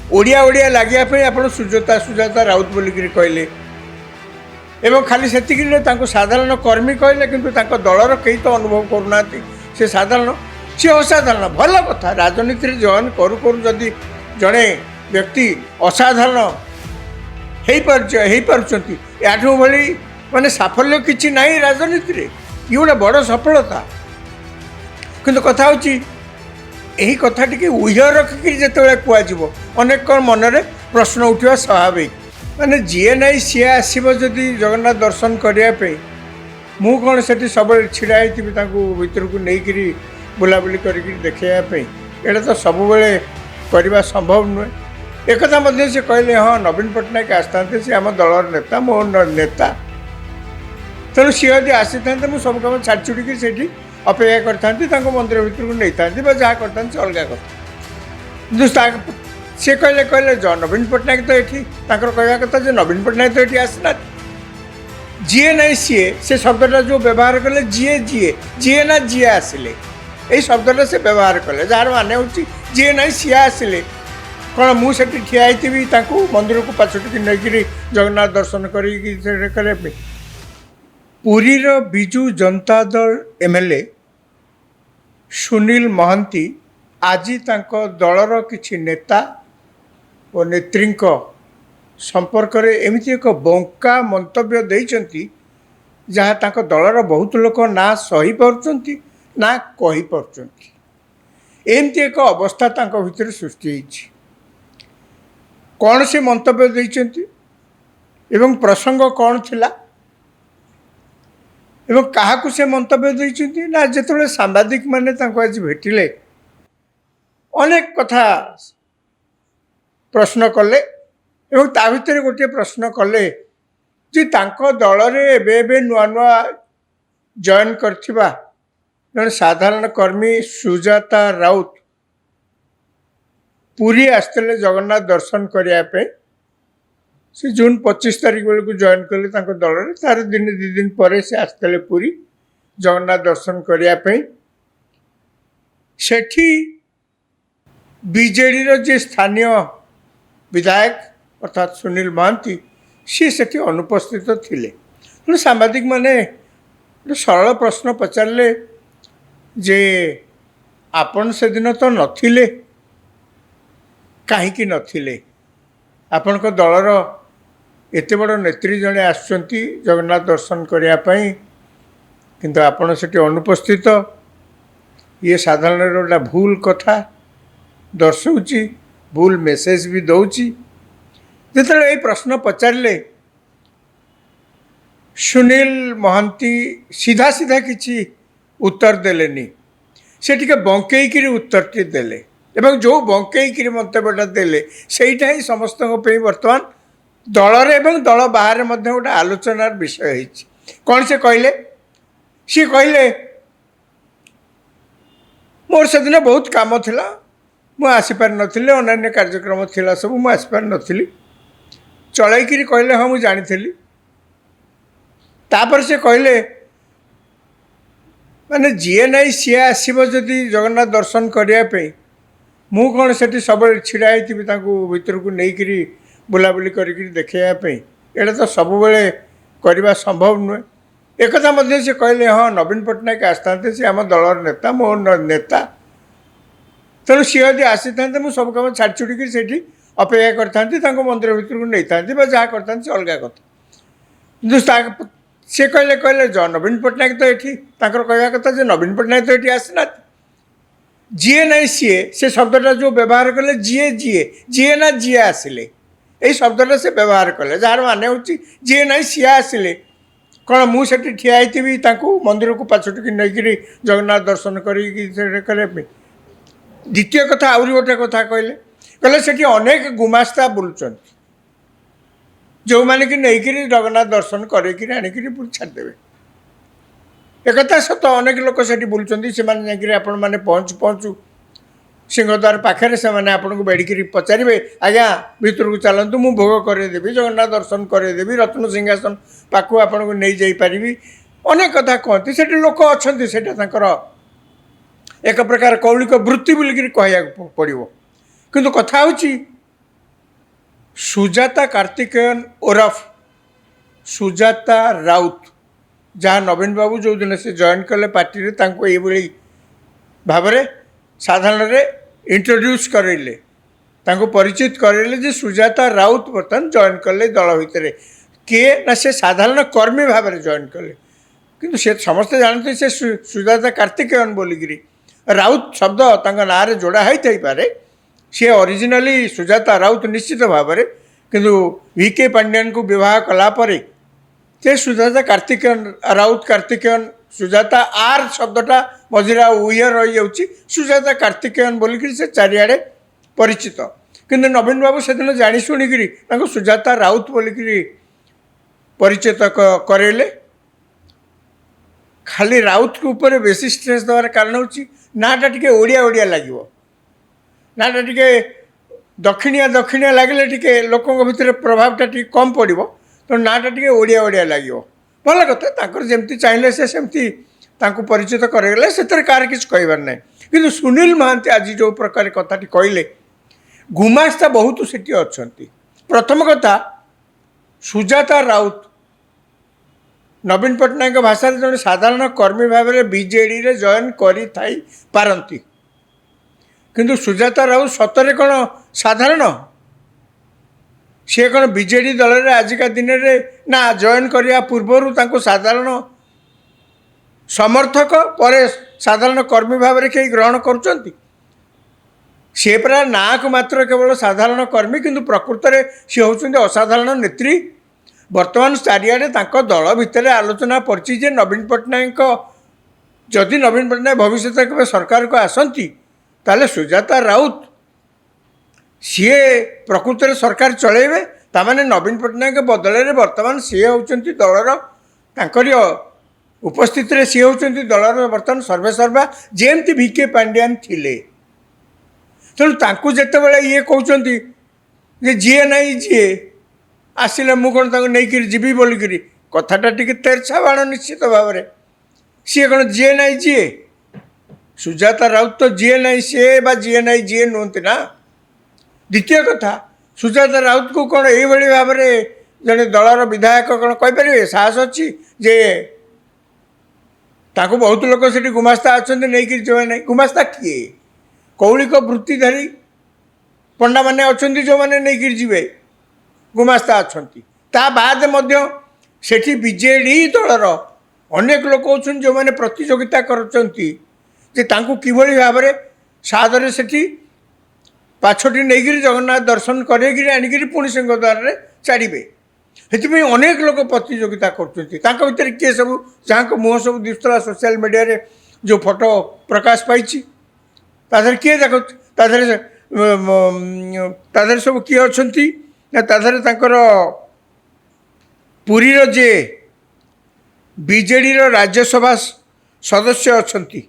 ओडिया ओडिया लगे आप सुजाता सुजाता राउत बोलिकी कहले एवं खाली से साधारण कर्मी कहले किंतु दलर कई तो अनुभव करूना से साधारण सी असाधारण भल कथा राजनीति जॉइन करू करू जदि जड़े व्यक्ति असाधारण हो भली माने साफल्य किसी ना राजनीति रे ये गोटे बड़ सफलता किंतु कथा हूँ यही कथा टी उह रखिक जिते कहु अनेक मनरे प्रश्न उठा स्वाभाविक माने जीए ना सी आसो जदि जगन्नाथ दर्शन करने मु कौन से सब छिड़ा भर को नहीं बुलाबुली कर देखापी एटा तो सब करवा संभव नुहे एक से कहले हाँ नवीन पट्टनायक आसता सी आम दलर नेता मो नेता तेणु सी यदि आसी था मुझे सब कम छाड़ छुड़ी से अपेक्षा करता मंदिर भर को नहीं था जहाँ करता अलग कथा सी कहले कहले नवीन पट्टनायक तो ये कहवा कथा जो नवीन पट्टनायक तो ये आसना जीए ना सी से शब्दटा जो व्यवहार कले जीए जीए जीए ना जीए आसिले यही शब्दटा से व्यवहार कले जार मान हूँ जीए ना सी आसिले कौन मुझे ठिया मंदिर को पछुटिक नहीं जगन्नाथ दर्शन करने पुरीर विजु जनता दल एमएलए सुनील महांती आज दलर किछि नेता और नेत्री संपर्क में एमती एक बंका मंतव्य देइचंती जहाँ तांको दलर बहुत लोक ना सही पारुचंती ना कही पारुचंती एमती एक अवस्था तांको भितर सृष्टि होइछि कौन से मंतव्य देइचंती एवं प्रसंग कौन थिला एवं काहाकू से मंतव्य देइचंती ना जेतबेले सांबादिक माने तांको आज भेटिले अनेक कथा प्रश्न कले एवं ता भितर गोटे प्रश्न कले जे तांको दल रे एबे नुआ नुआ जॉइन करथिबा जन साधारण कर्मी सुजाता राउत पुरी आसते जगन्नाथ दर्शन करने से जून 25 तारीख बेलू जॉइन कले दल में तार दिन 2 दिन पर से आसते पुरी जगन्नाथ दर्शन करने सेठी बीजेडी जे स्थानीय विधायक अर्थात सुनील महांती सी सेठी अनुपस्थित थिले तेणु सांबादिक माने सरल प्रश्न पचारे जे आपण से दिन तो नथिले कहीं नथिले आपण को दलर एते बड़ नेत्री जड़े आसुचंती जगन्नाथ दर्शन करने किंतु आपण सेठी अनुपस्थित ये साधारण गोटा भूल कथा दर्शाऊँची भूल मेसेज भी दौची जिते ये प्रश्न पचारे सुनील महांती सीधा सीधा किसी उत्तर देलेनी से टिके बंकई उत्तर देले एवं जो बंकई मंतव्यटा देले सेटा ही समस्त बर्तमान दलर एवं दल बाहर गोटे आलोचनार विषय होइछि कौन से कहले सी कहले मोर से दिन बहुत काम थिला मु आसीपार नी अन्य कार्यक्रम थिला सब मु आसीपार नी चलैकि कहले हाँ मुझे जानी तापर से कहले माने जीए ना सी आसो जदि जगन्नाथ दर्शन करने मु कौन से सब छिड़ा भर को नहीं बुलाबुली कर देखापी एटा तो सब करवा संभव नुहे एक से कहले हाँ नवीन पट्टनायक आसता सी आम दलर नेता मो नेता तेणु सी यदि आसी था मुझे सब कम छाड़ छुड़ी से अपेक्षा करता मंदिर भर को नहीं था जहाँ करता अलग कथा सी कहले कहले नवीन पट्टनायक तो ये कहवा कथा जो नवीन पट्टनायक तो ये आसना जीए ना सी से शब्दटा जो व्यवहार कले जीए जीए जीए ना जीए आसिले यही शब्दटा से व्यवहार कले जार मान हूँ जीए ना सी आसिले कौन मुझे ठिया मंदिर को पछुटिक नहीं जगन्नाथ दर्शन करने द्वितीय कथा आउरी गोटे कथा कहले कहले सेठी अनेक गुमास्ता बुलुचंती जो मैंने कि नहीं जगन्नाथ दर्शन करके आणिक छाड़देवे एक सत अनेक लोक से बुलूँ से आपण मैंने पहुँचु पहुँचु सिंहद्वार पाखे से आपको बेड़िकी पचारे आज्ञा भीतर को चलतु मु भोग करदेवी जगन्नाथ दर्शन करदेवी रत्न सिंहासन पाखु आपको नहीं जापरि अनेक कथा कहती से लोक अच्छा से एक प्रकार कौलिक वृत्ति बोलिक कह पड़ो किंतु कथा हूँ ସୁଜାତା କାର୍ତ୍ତିକେୟନ ଓରଫ ସୁଜାତା ରାଉତ, ଯାହା ନବୀନ ବାବୁ ଯେଉଁଦିନ ସେ ଜଏନ୍ କଲେ ପାର୍ଟିରେ ତାଙ୍କୁ ଏଇଭଳି ଭାବରେ ସାଧାରଣରେ ଇଣ୍ଟ୍ରୋଡ୍ୟୁସ୍ କରାଇଲେ, ତାଙ୍କୁ ପରିଚିତ କରାଇଲେ ଯେ ସୁଜାତା ରାଉତ ବର୍ତ୍ତମାନ ଜଏନ୍ କଲେ ଦଳ ଭିତରେ। କିଏ ନା ସେ ସାଧାରଣ କର୍ମୀ ଭାବରେ ଜଏନ୍ କଲେ, କିନ୍ତୁ ସେ ସମସ୍ତେ ଜାଣନ୍ତି ସେ ସୁଜାତା କାର୍ତ୍ତିକେୟନ ବୋଲିକିରି। ରାଉତ ଶବ୍ଦ ତାଙ୍କ ନାଁରେ ଯୋଡ଼ା ହେଇଥାଇପାରେ, ସିଏ ଅରିଜିନାଲି ସୁଜାତା ରାଉତ ନିଶ୍ଚିତ ଭାବରେ, କିନ୍ତୁ ଭିକେ ପାଣ୍ଡିଆନଙ୍କୁ ବିବାହ କଲା ପରେ ସେ ସୁଜାତା କାର୍ତ୍ତିକେୟନ ରାଉତ କାର୍ତ୍ତିକେୟନ ସୁଜାତା ଆର୍ ଶବ୍ଦଟା ମଝିରେ ଆଉ ଇଏ ରହିଯାଉଛି, ସୁଜାତା କାର୍ତ୍ତିକେୟନ ବୋଲିକିରି ସେ ଚାରିଆଡ଼େ ପରିଚିତ। କିନ୍ତୁ ନବୀନ ବାବୁ ସେଦିନ ଜାଣି ଶୁଣିକିରି ତାଙ୍କୁ ସୁଜାତା ରାଉତ ବୋଲିକିରି ପରିଚିତ କରାଇଲେ। ଖାଲି ରାଉତକୁ ଉପରେ ବେଶୀ ଷ୍ଟ୍ରେସ୍ ଦେବାର କାରଣ ହେଉଛି ନାଁଟା ଟିକେ ଓଡ଼ିଆ ଓଡ଼ିଆ ଲାଗିବ, ନାଁଟା ଟିକେ ଦକ୍ଷିଣିଆ ଦକ୍ଷିଣିଆ ଲାଗିଲେ ଟିକେ ଲୋକଙ୍କ ଭିତରେ ପ୍ରଭାବଟା ଟିକେ କମ୍ ପଡ଼ିବ, ତେଣୁ ନାଁଟା ଟିକେ ଓଡ଼ିଆ ଓଡ଼ିଆ ଲାଗିବ। ଭଲ କଥା, ତାଙ୍କର ଯେମିତି ଚାହିଁଲେ ସେ ସେମିତି ତାଙ୍କୁ ପରିଚିତ କରାଇଲେ, ସେଥିରେ କାହାର କିଛି କହିବାର ନାହିଁ। କିନ୍ତୁ ସୁନୀଲ ମହାନ୍ତି ଆଜି ଯେଉଁ ପ୍ରକାର କଥାଟି କହିଲେ, ଗୁମାସ୍ତା ବହୁତ ସେଠି ଅଛନ୍ତି। ପ୍ରଥମ କଥା, ସୁଜାତା ରାଉତ ନବୀନ ପଟ୍ଟନାୟକଙ୍କ ଭାଷାରେ ଜଣେ ସାଧାରଣ କର୍ମୀ ଭାବରେ ବିଜେଡ଼ିରେ ଜଏନ୍ କରିଥାଇପାରନ୍ତି, କିନ୍ତୁ ସୁଜାତା ରାଉତ ସତରେ କ'ଣ ସାଧାରଣ? ସିଏ କ'ଣ ବିଜେଡ଼ି ଦଳରେ ଆଜିକା ଦିନରେ ନା ଜଏନ୍ କରିବା ପୂର୍ବରୁ ତାଙ୍କୁ ସାଧାରଣ ସମର୍ଥକ ପରେ ସାଧାରଣ କର୍ମୀ ଭାବରେ କେହି ଗ୍ରହଣ କରୁଛନ୍ତି? ସେ ପୁରା ନାଁକୁ ମାତ୍ର କେବଳ ସାଧାରଣ କର୍ମୀ, କିନ୍ତୁ ପ୍ରକୃତରେ ସେ ହେଉଛନ୍ତି ଅସାଧାରଣ ନେତ୍ରୀ। ବର୍ତ୍ତମାନ ଚାରିଆଡ଼େ ତାଙ୍କ ଦଳ ଭିତରେ ଆଲୋଚନା ପଡ଼ିଛି ଯେ ନବୀନ ପଟ୍ଟନାୟକଙ୍କ, ଯଦି ନବୀନ ପଟ୍ଟନାୟକ ଭବିଷ୍ୟତରେ କେବେ ସରକାରକୁ ଆସନ୍ତି, ତାହେଲେ ସୁଜାତା ରାଉତ ସିଏ ପ୍ରକୃତରେ ସରକାର ଚଳାଇବେ। ତାମାନେ ନବୀନ ପଟ୍ଟନାୟକ ବଦଳରେ ବର୍ତ୍ତମାନ ସିଏ ହେଉଛନ୍ତି ଦଳର, ତାଙ୍କରି ଉପସ୍ଥିତିରେ ସିଏ ହେଉଛନ୍ତି ଦଳର ବର୍ତ୍ତମାନ ସର୍ବେସର୍ବା, ଯେମିତି ଭିକେ ପାଣ୍ଡିଆନ ଥିଲେ। ତେଣୁ ତାଙ୍କୁ ଯେତେବେଳେ ଇଏ କହୁଛନ୍ତି ଯେ ଯିଏ ନାହିଁ ଯିଏ ଆସିଲେ ମୁଁ କ'ଣ ତାଙ୍କୁ ନେଇକିରି ଯିବି ବୋଲିକିରି, କଥାଟା ଟିକେ ତେର୍ଛା ବାଣ ନିଶ୍ଚିତ ଭାବରେ। ସିଏ କ'ଣ ଯିଏ ନାହିଁ ଯିଏ? ସୁଜାତା ରାଉତ ତ ଯିଏ ନାହିଁ ସିଏ ବା ଯିଏ ନାହିଁ ଯିଏ ନୁହନ୍ତି ନା। ଦ୍ୱିତୀୟ କଥା, ସୁଜାତା ରାଉତକୁ କ'ଣ ଏଇଭଳି ଭାବରେ ଜଣେ ଦଳର ବିଧାୟକ କ'ଣ କହିପାରିବେ? ସାହସ ଅଛି ଯେ ତାଙ୍କୁ ବହୁତ ଲୋକ ସେଠି ଗୁମାସ୍ତା ଅଛନ୍ତି ନେଇକିରି ଯିବେ ନାହିଁ? ଗୁମାସ୍ତା କିଏ? କୌଳିକ ବୃତ୍ତିଧାରୀ ପଣ୍ଡାମାନେ ଅଛନ୍ତି ଯେଉଁମାନେ ନେଇକିରି ଯିବେ, ଗୁମାସ୍ତା ଅଛନ୍ତି। ତା ବାଦ ମଧ୍ୟ ସେଠି ବିଜେଡ଼ି ଦଳର ଅନେକ ଲୋକ ଅଛନ୍ତି ଯେଉଁମାନେ ପ୍ରତିଯୋଗିତା କରୁଛନ୍ତି ଯେ ତାଙ୍କୁ କିଭଳି ଭାବରେ ସାଦରେ ସେଠି ପାଛୋଟି ନେଇକିରି ଜଗନ୍ନାଥ ଦର୍ଶନ କରେଇକିରି ଆଣିକିରି ପୁଣି ସିଂହଦ୍ୱାରରେ ଛାଡ଼ିବେ। ସେଥିପାଇଁ ଅନେକ ଲୋକ ପ୍ରତିଯୋଗିତା କରୁଛନ୍ତି। ତାଙ୍କ ଭିତରେ କିଏ ସବୁ, ଯାହାଙ୍କ ମୁହଁ ସବୁ ଦିଶୁଥିଲା ସୋସିଆଲ ମିଡ଼ିଆରେ ଯେଉଁ ଫଟୋ ପ୍ରକାଶ ପାଇଛି, ତା ଦେହରେ କିଏ ଦେଖ, ତା ଦେହରେ ସବୁ କିଏ ଅଛନ୍ତି ନା ତା ଦେହରେ ତାଙ୍କର ପୁରୀର ଯେ ବିଜେଡ଼ିର ରାଜ୍ୟସଭା ସଦସ୍ୟ ଅଛନ୍ତି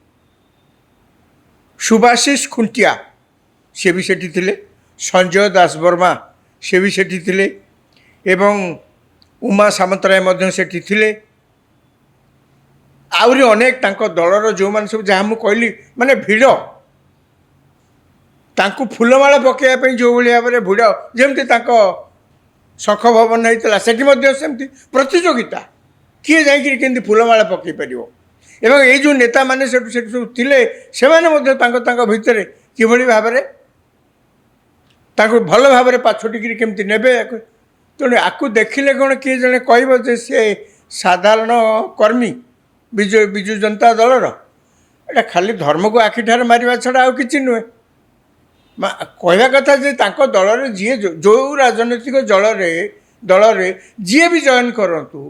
ସୁଭାଶିଷ ଖୁଣ୍ଟିଆ, ସେ ବି ସେଠି ଥିଲେ। ସଞ୍ଜୟ ଦାସ ବର୍ମା ସେ ବି ସେଠି ଥିଲେ ଏବଂ ଉମା ସାମନ୍ତରାୟ ମଧ୍ୟ ସେଠି ଥିଲେ। ଆହୁରି ଅନେକ ତାଙ୍କ ଦଳର ଯେଉଁମାନେ ସବୁ, ଯାହା ମୁଁ କହିଲି, ମାନେ ଭିଡ଼, ତାଙ୍କୁ ଫୁଲମାଳ ପକାଇବା ପାଇଁ ଯେଉଁଭଳି ଭାବରେ ଭିଡ଼, ଯେମିତି ତାଙ୍କ ଶଙ୍ଖ ଭବନ ହେଇଥିଲା ସେଠି ମଧ୍ୟ ସେମିତି ପ୍ରତିଯୋଗିତା, କିଏ ଯାଇକିରି କେମିତି ଫୁଲମାଳ ପକାଇ ପାରିବ। ଏବଂ ଏଇ ଯେଉଁ ନେତାମାନେ ସେଠୁ ସବୁ ଥିଲେ, ସେମାନେ ମଧ୍ୟ ତାଙ୍କ ଭିତରେ କିଭଳି ଭାବରେ ତାଙ୍କୁ ଭଲ ଭାବରେ ପାଛୋଟିକିରି କେମିତି ନେବେ। ତେଣୁ ଆକୁ ଦେଖିଲେ କ'ଣ କିଏ ଜଣେ କହିବ ଯେ ସେ ସାଧାରଣ କର୍ମୀ ବିଜୁ ଜନତା ଦଳର? ଏଇଟା ଖାଲି ଧର୍ମକୁ ଆଖିଠାରେ ମାରିବା ଛଡ଼ା ଆଉ କିଛି ନୁହେଁ। କହିବା କଥା ଯେ ତାଙ୍କ ଦଳରେ ଯିଏ ଯେଉଁ ରାଜନୈତିକ ଦଳରେ ଯିଏ ବି ଜଏନ୍ କରନ୍ତୁ,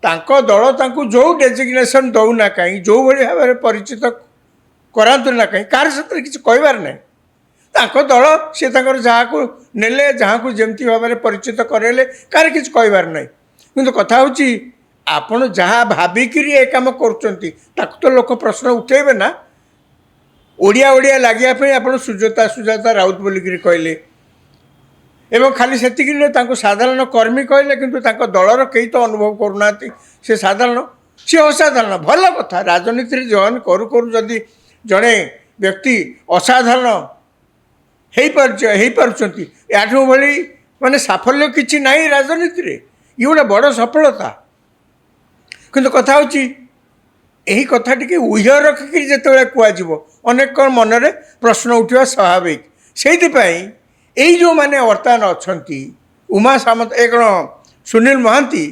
ତାଙ୍କ ଦଳ ତାଙ୍କୁ ଯେଉଁ ଡେଜିଗ୍ନେସନ୍ ଦେଉନା କାହିଁ, ଯେଉଁଭଳି ଭାବରେ ପରିଚିତ କରାନ୍ତୁ ନା କାହିଁ, କାହାର ସେଥିରେ କିଛି କହିବାର ନାହିଁ। ତାଙ୍କ ଦଳ ସେ ତାଙ୍କର ଯାହାକୁ ନେଲେ, ଯାହାକୁ ଯେମିତି ଭାବରେ ପରିଚିତ କରାଇଲେ, କାହାର କିଛି କହିବାର ନାହିଁ। କିନ୍ତୁ କଥା ହେଉଛି, ଆପଣ ଯାହା ଭାବିକିରି ଏ କାମ କରୁଛନ୍ତି ତାକୁ ତ ଲୋକ ପ୍ରଶ୍ନ ଉଠେଇବେ ନା। ଓଡ଼ିଆ ଓଡ଼ିଆ ଲାଗିବା ପାଇଁ ଆପଣ ସୁଜାତା ରାଉତ ବୋଲିକିରି କହିଲେ, ଏବଂ ଖାଲି ସେତିକି ନୁହେଁ, ତାଙ୍କୁ ସାଧାରଣ କର୍ମୀ କହିଲେ, କିନ୍ତୁ ତାଙ୍କ ଦଳର କେହି ତ ଅନୁଭବ କରୁନାହାନ୍ତି ସେ ସାଧାରଣ, ସେ ଅସାଧାରଣ। ଭଲ କଥା, ରାଜନୀତିରେ ଜଏନ୍ କରୁ କରୁ ଯଦି ଜଣେ ବ୍ୟକ୍ତି ଅସାଧାରଣ ହେଇପାରୁଛନ୍ତି, ଏହାଠୁ ଭଳି ମାନେ ସାଫଲ୍ୟ କିଛି ନାହିଁ ରାଜନୀତିରେ, ଇଏ ଗୋଟେ ବଡ଼ ସଫଳତା। କିନ୍ତୁ କଥା ହେଉଛି ଏହି କଥା ଟିକେ ଉହ୍ୟ ରଖିକିରି ଯେତେବେଳେ କୁହାଯିବ ଅନେକ ମନରେ ପ୍ରଶ୍ନ ଉଠିବା ସ୍ୱାଭାବିକ। ସେଇଥିପାଇଁ ଏଇ ଯେଉଁମାନେ ବର୍ତ୍ତମାନ ଅଛନ୍ତି, ଉମା ସାମନ୍ତ, ଏ କ'ଣ ସୁନୀଲ ମହାନ୍ତି,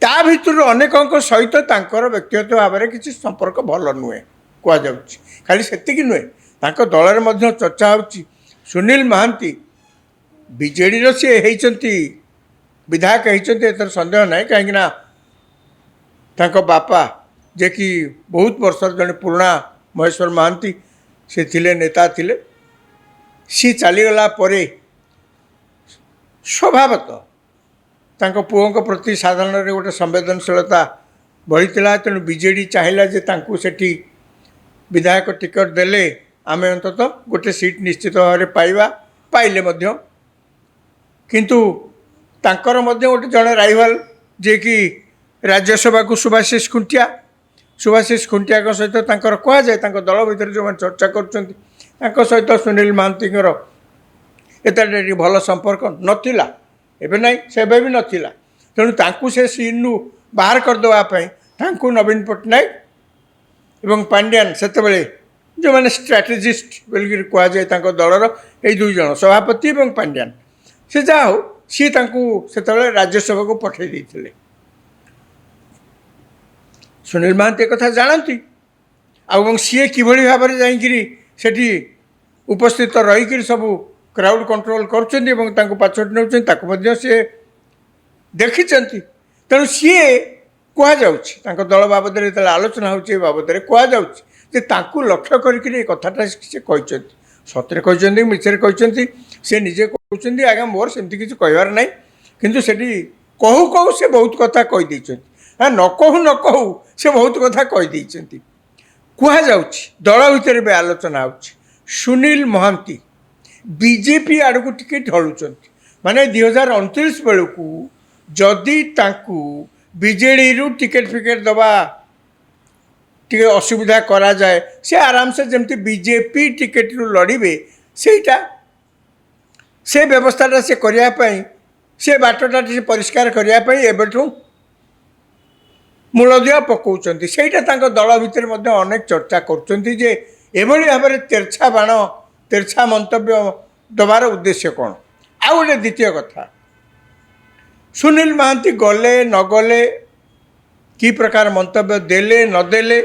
ତା ଭିତରୁ ଅନେକଙ୍କ ସହିତ ତାଙ୍କର ବ୍ୟକ୍ତିଗତ ଭାବରେ କିଛି ସମ୍ପର୍କ ଭଲ ନୁହେଁ କୁହାଯାଉଛି। ଖାଲି ସେତିକି ନୁହେଁ, ତାଙ୍କ ଦଳରେ ମଧ୍ୟ ଚର୍ଚ୍ଚା ହେଉଛି ସୁନୀଲ ମହାନ୍ତି ବିଜେଡ଼ିର ସିଏ ହେଇଛନ୍ତି ବିଧାୟକ ହେଇଛନ୍ତି, ଏଥିରେ ସନ୍ଦେହ ନାହିଁ। କାହିଁକିନା ତାଙ୍କ ବାପା ଯିଏକି ବହୁତ ବର୍ଷର ଜଣେ ପୁରୁଣା ମହେଶ୍ୱର ମହାନ୍ତି, ସେ ଥିଲେ ନେତା ଥିଲେ। ସିଏ ଚାଲିଗଲା ପରେ ସ୍ୱଭାବତଃ ତାଙ୍କ ପୁଅଙ୍କ ପ୍ରତି ସାଧାରଣରେ ଗୋଟେ ସମ୍ବେଦନଶୀଳତା ବଢ଼ିଥିଲା। ତେଣୁ ବିଜେଡ଼ି ଚାହିଁଲା ଯେ ତାଙ୍କୁ ସେଠି ବିଧାୟକ ଟିକେଟ୍ ଦେଲେ ଆମେ ଅନ୍ତତଃ ଗୋଟେ ସିଟ୍ ନିଶ୍ଚିତ ଭାବରେ ପାଇବା, ପାଇଲେ ମଧ୍ୟ। କିନ୍ତୁ ତାଙ୍କର ମଧ୍ୟ ଗୋଟେ ଜଣେ ରାଇଭାଲ ଯିଏକି ରାଜ୍ୟସଭାକୁ ସୁଭାଶିଷ ଖୁଣ୍ଟିଆଙ୍କ ସହିତ ତାଙ୍କର କୁହାଯାଏ, ତାଙ୍କ ଦଳ ଭିତରେ ଯେଉଁମାନେ ଚର୍ଚ୍ଚା କରୁଛନ୍ତି, ତାଙ୍କ ସହିତ ସୁନୀଲ ମହାନ୍ତିଙ୍କର ଏତେ ଭଲ ସମ୍ପର୍କ ନଥିଲା। ଏବେ ନାହିଁ, ସେବେ ବି ନଥିଲା। ତେଣୁ ତାଙ୍କୁ ସେ ସିନ୍ରୁ ବାହାର କରିଦେବା ପାଇଁ ତାଙ୍କୁ ନବୀନ ପଟ୍ଟନାୟକ ଏବଂ ପାଣ୍ଡିଆନ, ସେତେବେଳେ ଯେଉଁମାନେ ଷ୍ଟ୍ରାଟେଜିଷ୍ଟ ବୋଲିକିରି କୁହାଯାଏ ତାଙ୍କ ଦଳର, ଏଇ ଦୁଇ ଜଣ ସଭାପତି ଏବଂ ପାଣ୍ଡିଆନ, ସେ ଯାହା ହଉ ସିଏ ତାଙ୍କୁ ସେତେବେଳେ ରାଜ୍ୟସଭାକୁ ପଠାଇ ଦେଇଥିଲେ। ସୁନୀଲ ମହାନ୍ତି କଥା ଜାଣନ୍ତି, ଆଉ ଏବଂ ସିଏ କିଭଳି ଭାବରେ ଯାଇକିରି ସେଠି ଉପସ୍ଥିତ ରହିକିରି ସବୁ କ୍ରାଉଡ଼ କଣ୍ଟ୍ରୋଲ କରୁଛନ୍ତି ଏବଂ ତାଙ୍କୁ ପାଛୋଟି ନେଉଛନ୍ତି, ତାକୁ ମଧ୍ୟ ସିଏ ଦେଖିଛନ୍ତି। ତେଣୁ ସିଏ କୁହାଯାଉଛି, ତାଙ୍କ ଦଳ ବାବଦରେ ଯେତେବେଳେ ଆଲୋଚନା ହେଉଛି ଏ ବାବଦରେ କୁହାଯାଉଛି ଯେ ତାଙ୍କୁ ଲକ୍ଷ୍ୟ କରିକିରି ଏ କଥାଟା ସେ କହିଛନ୍ତି। ସତରେ କହିଛନ୍ତି, ମିଛରେ କହିଛନ୍ତି, ସେ ନିଜେ କହୁଛନ୍ତି ଆଜ୍ଞା ମୋର ସେମିତି କିଛି କହିବାର ନାହିଁ। କିନ୍ତୁ ସେଠି କହୁ କହୁ ସେ ବହୁତ କଥା କହିଦେଇଛନ୍ତି, ନ କହୁ ସେ ବହୁତ କଥା କହିଦେଇଛନ୍ତି। କୁହାଯାଉଛି ଦଳ ଭିତରେ ଏବେ ଆଲୋଚନା ହେଉଛି ସୁନୀଲ ମହାନ୍ତି ବିଜେପି ଆଡ଼କୁ ଟିକେ ଢଳୁଛନ୍ତି। ମାନେ 2029 ବେଳକୁ ଯଦି ତାଙ୍କୁ ବିଜେଡ଼ିରୁ ଟିକେଟ୍ ଫିକେଟ୍ ଦେବା ଟିକେ ଅସୁବିଧା କରାଯାଏ, ସେ ଆରାମସେ ଯେମିତି ବିଜେପି ଟିକେଟ୍ରୁ ଲଢ଼ିବେ, ସେଇଟା ସେ ବ୍ୟବସ୍ଥାଟା ସେ କରିବା ପାଇଁ, ସେ ବାଟଟା ଟିକେ ପରିଷ୍କାର କରିବା ପାଇଁ ଏବେଠୁ ମୂଳଦୁଆ ପକାଉଛନ୍ତି। ସେଇଟା ତାଙ୍କ ଦଳ ଭିତରେ ମଧ୍ୟ ଅନେକ ଚର୍ଚ୍ଚା କରୁଛନ୍ତି ଯେ ଏଭଳି ଭାବରେ ତେର୍ଛା ବାଣ, ତେର୍ଛା ମନ୍ତବ୍ୟ ଦେବାର ଉଦ୍ଦେଶ୍ୟ କ'ଣ। ଆଉ ଗୋଟେ ଦ୍ୱିତୀୟ କଥା, ସୁନୀଲ ମହାନ୍ତି ଗଲେ ନ ଗଲେ, କି ପ୍ରକାର ମନ୍ତବ୍ୟ ଦେଲେ ନଦେଲେ,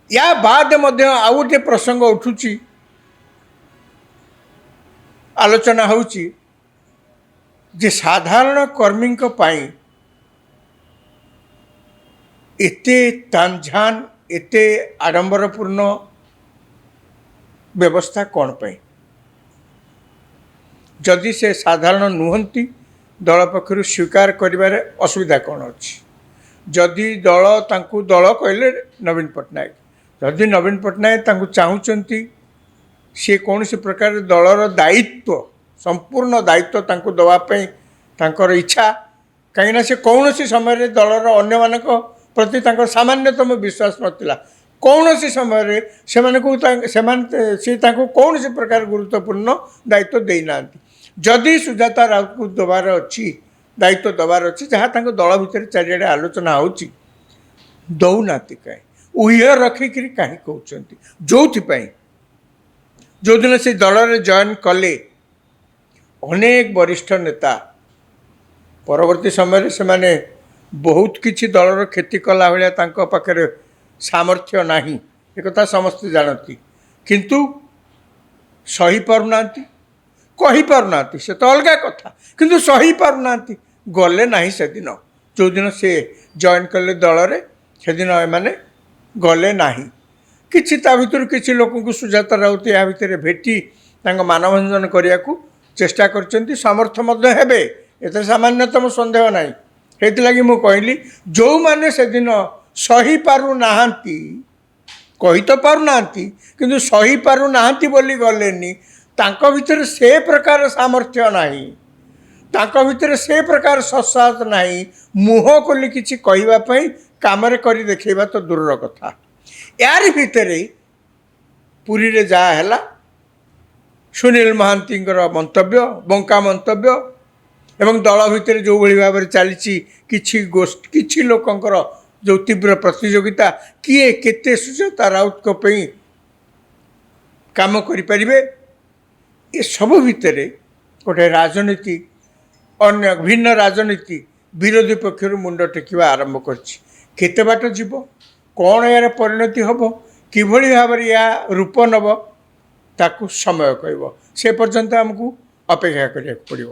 ୟା ବାଦ ମଧ୍ୟ ଆଉ ଗୋଟିଏ ପ୍ରସଙ୍ଗ ଉଠୁଛି, ଆଲୋଚନା ହେଉଛି ଯେ ସାଧାରଣ କର୍ମୀଙ୍କ ପାଇଁ ଏତେ ତାନଝାନ, ଏତେ ଆଡ଼ମ୍ବରପୂର୍ଣ୍ଣ ବ୍ୟବସ୍ଥା କ'ଣ ପାଇଁ? ଯଦି ସେ ସାଧାରଣ ନୁହନ୍ତି, ଦଳ ପକ୍ଷରୁ ସ୍ୱୀକାର କରିବାରେ ଅସୁବିଧା କ'ଣ ଅଛି? ଯଦି ଦଳ ତାଙ୍କୁ, ଦଳ କହିଲେ ନବୀନ ପଟ୍ଟନାୟକ, ଯଦି ନବୀନ ପଟ୍ଟନାୟକ ତାଙ୍କୁ ଚାହୁଁଛନ୍ତି, ସିଏ କୌଣସି ପ୍ରକାର ଦଳର ଦାୟିତ୍ୱ, ସମ୍ପୂର୍ଣ୍ଣ ଦାୟିତ୍ୱ ତାଙ୍କୁ ଦେବା ପାଇଁ ତାଙ୍କର ଇଚ୍ଛା, କାହିଁକିନା ସେ କୌଣସି ସମୟରେ ଦଳର ଅନ୍ୟମାନଙ୍କ ପ୍ରତି ତାଙ୍କର ସାମାନ୍ୟତମ ବିଶ୍ୱାସ ନଥିଲା। କୌଣସି ସମୟରେ ସେ ତାଙ୍କୁ କୌଣସି ପ୍ରକାର ଗୁରୁତ୍ୱପୂର୍ଣ୍ଣ ଦାୟିତ୍ୱ ଦେଇନାହାନ୍ତି। ଯଦି ସୁଜାତା ରାଉତକୁ ଦେବାର ଅଛି, ଦାୟିତ୍ୱ ଦେବାର ଅଛି, ଯାହା ତାଙ୍କ ଦଳ ଭିତରେ ଚାରିଆଡ଼େ ଆଲୋଚନା ହେଉଛି, ଦେଉନାହାନ୍ତି କାହିଁ? ଉହ୍ୟ ରଖିକିରି କାହିଁ କହୁଛନ୍ତି? ଯେଉଁଥିପାଇଁ ଯେଉଁଦିନ ସେ ଦଳରେ ଜଏନ୍ କଲେ ଅନେକ ବରିଷ୍ଠ ନେତା, ପରବର୍ତ୍ତୀ ସମୟରେ ସେମାନେ ବହୁତ କିଛି ଦଳର କ୍ଷତି କଲା ଭଳିଆ ତାଙ୍କ ପାଖରେ ସାମର୍ଥ୍ୟ ନାହିଁ, ଏକଥା ସମସ୍ତେ ଜାଣନ୍ତି। କିନ୍ତୁ ସହିପାରୁନାହାନ୍ତି, କହିପାରୁନାହାନ୍ତି, ସେ ତ ଅଲଗା କଥା, କିନ୍ତୁ ସହିପାରୁନାହାନ୍ତି। ଗଲେ ନାହିଁ ସେଦିନ, ଯେଉଁଦିନ ସେ ଜଏନ୍ କଲେ ଦଳରେ, ସେଦିନ ଏମାନେ ଗଲେ ନାହିଁ। କିଛି ତା ଭିତରୁ କିଛି ଲୋକଙ୍କୁ ସୁଜାତା ରାଉତ ଏହା ଭିତରେ ଭେଟି ତାଙ୍କ ମାନଭଞ୍ଜନ କରିବାକୁ ଚେଷ୍ଟା କରିଛନ୍ତି, ସମର୍ଥ ମଧ୍ୟ ହେବେ, ଏଥିରେ ସାମାନ୍ୟତମ ସନ୍ଦେହ ନାହିଁ। ସେଥିଲାଗି ମୁଁ କହିଲି, ଯେଉଁମାନେ ସେଦିନ ସହିପାରୁନାହାନ୍ତି, କହି ତ ପାରୁନାହାନ୍ତି, କିନ୍ତୁ ସହିପାରୁନାହାନ୍ତି ବୋଲି ଗଲେନି, ତାଙ୍କ ଭିତରେ ସେ ପ୍ରକାର ସାମର୍ଥ୍ୟ ନାହିଁ, ତାଙ୍କ ଭିତରେ ସେ ପ୍ରକାର ସତ୍ସାହସ ନାହିଁ ମୁହଁ ଖୋଲି କିଛି କହିବା ପାଇଁ, କାମରେ କରି ଦେଖାଇବା ତ ଦୂରର କଥା। ୟାରି ଭିତରେ ପୁରୀରେ ଯାହା ହେଲା, ସୁନୀଲ ମହାନ୍ତିଙ୍କର ମନ୍ତବ୍ୟ, ବଙ୍କା ମନ୍ତବ୍ୟ ଏବଂ ଦଳ ଭିତରେ ଯେଉଁଭଳି ଭାବରେ ଚାଲିଛି କିଛି ଲୋକଙ୍କର ଯେଉଁ ତୀବ୍ର ପ୍ରତିଯୋଗିତା, କିଏ କେତେ ସୁଜାତା ରାଉତଙ୍କ ପାଇଁ କାମ କରିପାରିବେ, ଏସବୁ ଭିତରେ ଗୋଟେ ରାଜନୀତି, ଅନ୍ୟ ଭିନ୍ନ ରାଜନୀତି ବିରୋଧୀ ପକ୍ଷରୁ ମୁଣ୍ଡ ଟେକିବା ଆରମ୍ଭ କରିଛି। କେତେ ବାଟ ଯିବ, କ'ଣ ଏହାର ପରିଣତି ହେବ, କିଭଳି ଭାବରେ ଏହା ରୂପ ନେବ, ତାକୁ ସମୟ କହିବ। ସେ ପର୍ଯ୍ୟନ୍ତ ଆମକୁ ଅପେକ୍ଷା କରିବାକୁ ପଡ଼ିବ।